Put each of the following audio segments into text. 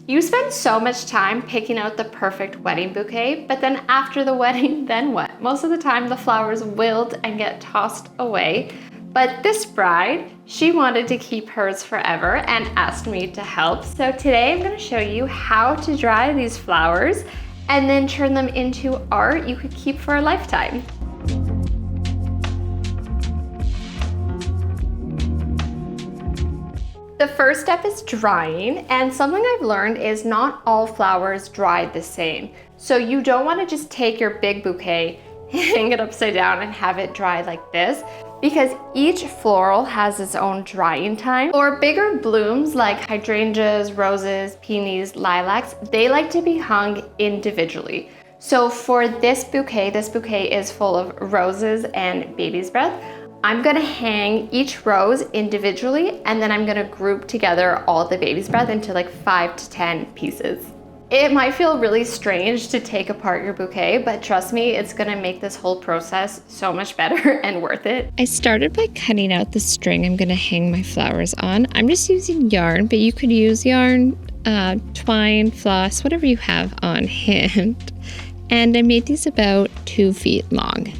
You spend so much time picking out the perfect wedding bouquet, but then after the wedding, then what? Most of the time the flowers wilt and get tossed away. But this bride, she wanted to keep hers forever and asked me to help. So today I'm going to show you how to dry these flowers and then turn them into art you could keep for a lifetime. The first step is drying, and something I've learned is not all flowers dry the same. So you don't want to just take your big bouquet, hang it upside down and have it dry like this, because each floral has its own drying time. For bigger blooms like hydrangeas, roses, peonies, lilacs, they like to be hung individually. So for this bouquet is full of roses and baby's breath. I'm gonna hang each rose individually, and then I'm gonna group together all the baby's breath into like 5 to 10 pieces. It might feel really strange to take apart your bouquet, but trust me, it's gonna make this whole process so much better and worth it. I started by cutting out the string I'm gonna hang my flowers on. I'm just using yarn, but you could use yarn, twine, floss, whatever you have on hand. And I made these about 2 feet long.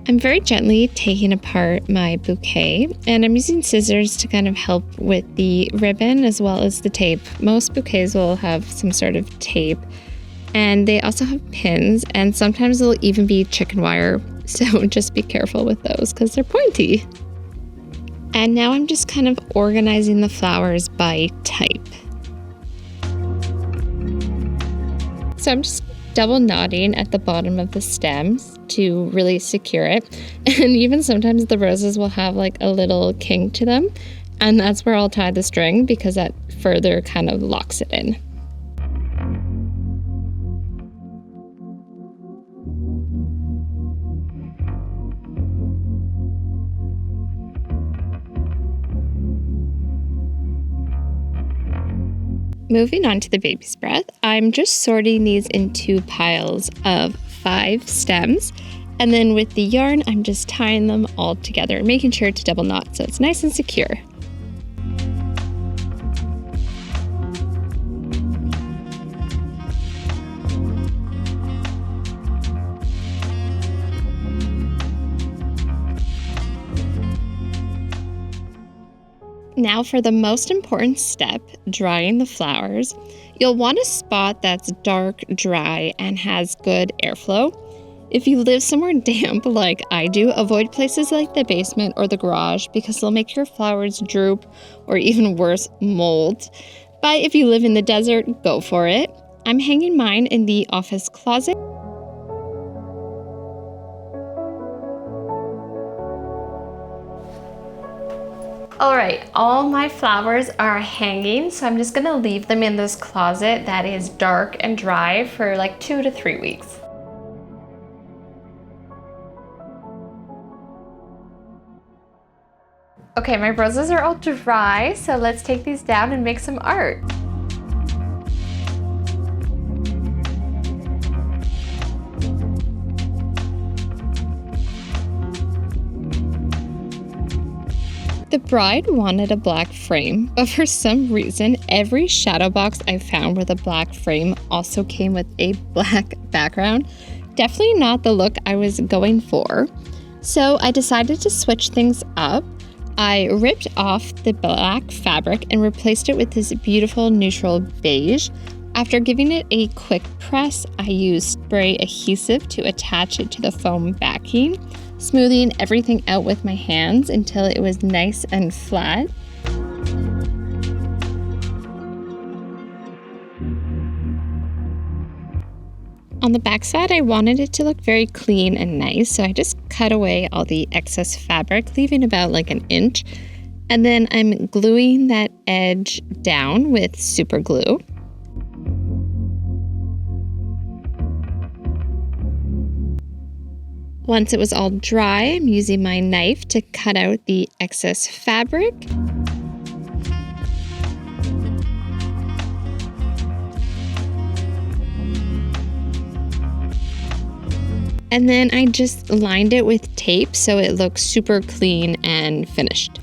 I'm very gently taking apart my bouquet, and I'm using scissors to kind of help with the ribbon as well as the tape. Most bouquets will have some sort of tape, and they also have pins, and sometimes they'll even be chicken wire, so just be careful with those because they're pointy. And now I'm just kind of organizing the flowers by type. So I'm just double knotting at the bottom of the stems to really secure it. And even sometimes the roses will have like a little kink to them, and that's where I'll tie the string because that further kind of locks it in. Moving on to the baby's breath, I'm just sorting these into piles of 5 stems, and then with the yarn, I'm just tying them all together, making sure to double knot so it's nice and secure. Now for the most important step, drying the flowers. You'll want a spot that's dark, dry, and has good airflow. If you live somewhere damp like I do, avoid places like the basement or the garage because they'll make your flowers droop or even worse, mold. But if you live in the desert, go for it. I'm hanging mine in the office closet. All right, all my flowers are hanging, so I'm just gonna leave them in this closet that is dark and dry for like 2 to 3 weeks. Okay, my roses are all dry, so let's take these down and make some art. The bride wanted a black frame, but for some reason, every shadow box I found with a black frame also came with a black background. Definitely not the look I was going for. So I decided to switch things up. I ripped off the black fabric and replaced it with this beautiful neutral beige. After giving it a quick press, I used spray adhesive to attach it to the foam backing, smoothing everything out with my hands until it was nice and flat. On the back side, I wanted it to look very clean and nice, so I just cut away all the excess fabric, leaving about like an inch. And then I'm gluing that edge down with super glue. Once it was all dry, I'm using my knife to cut out the excess fabric. And then I just lined it with tape so it looks super clean and finished.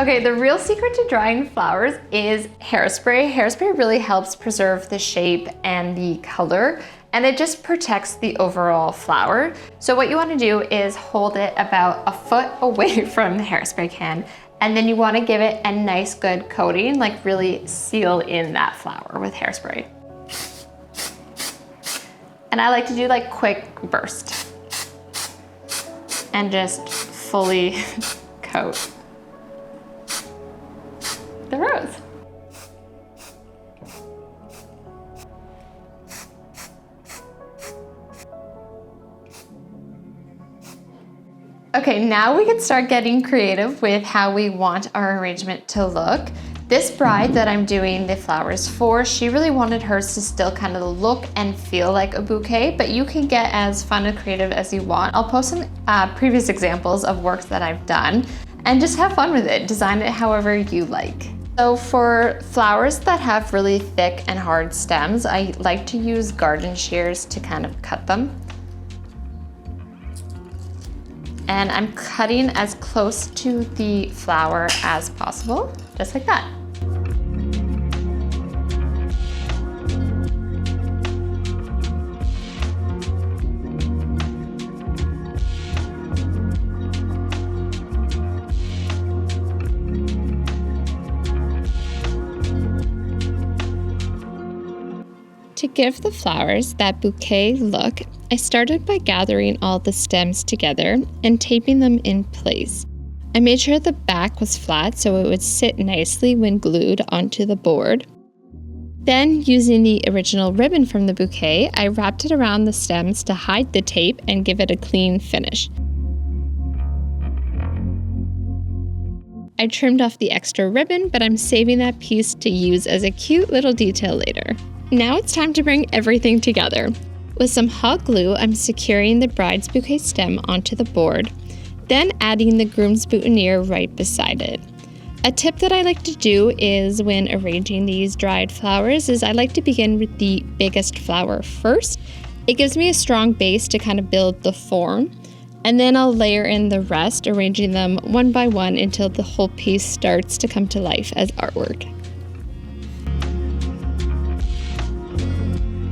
Okay, the real secret to drying flowers is hairspray. Hairspray really helps preserve the shape and the color, and it just protects the overall flower. So what you want to do is hold it about a foot away from the hairspray can, and then you want to give it a nice good coating, like really seal in that flower with hairspray. And I like to do like quick burst and just fully coat the rose. Okay, now we can start getting creative with how we want our arrangement to look. This bride that I'm doing the flowers for, she really wanted hers to still kind of look and feel like a bouquet, but you can get as fun and creative as you want. I'll post some previous examples of works that I've done and just have fun with it. Design it however you like. So for flowers that have really thick and hard stems, I like to use garden shears to kind of cut them. And I'm cutting as close to the flower as possible, just like that. To give the flowers that bouquet look, I started by gathering all the stems together and taping them in place. I made sure the back was flat so it would sit nicely when glued onto the board. Then, using the original ribbon from the bouquet, I wrapped it around the stems to hide the tape and give it a clean finish. I trimmed off the extra ribbon, but I'm saving that piece to use as a cute little detail later. Now it's time to bring everything together. With some hot glue, I'm securing the bride's bouquet stem onto the board, then adding the groom's boutonniere right beside it. A tip that I like to do is when arranging these dried flowers is I like to begin with the biggest flower first. It gives me a strong base to kind of build the form, and then I'll layer in the rest, arranging them one by one until the whole piece starts to come to life as artwork.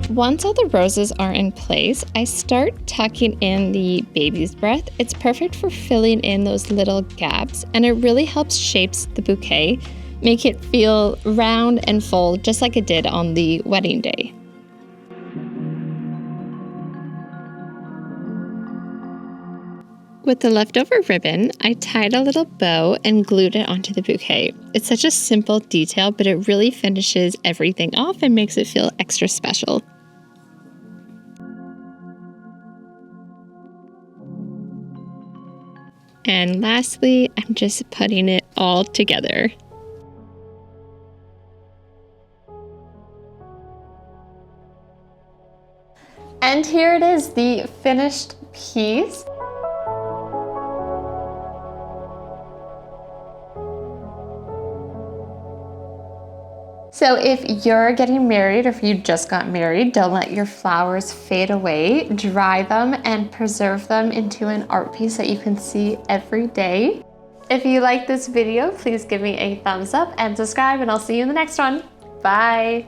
Once all the roses are in place, I start tucking in the baby's breath. It's perfect for filling in those little gaps, and it really helps shape the bouquet, make it feel round and full, just like it did on the wedding day. With the leftover ribbon, I tied a little bow and glued it onto the bouquet. It's such a simple detail, but it really finishes everything off and makes it feel extra special. And lastly, I'm just putting it all together. And here it is, the finished piece. So if you're getting married or if you just got married, don't let your flowers fade away. Dry them and preserve them into an art piece that you can see every day. If you like this video, please give me a thumbs up and subscribe, and I'll see you in the next one. Bye.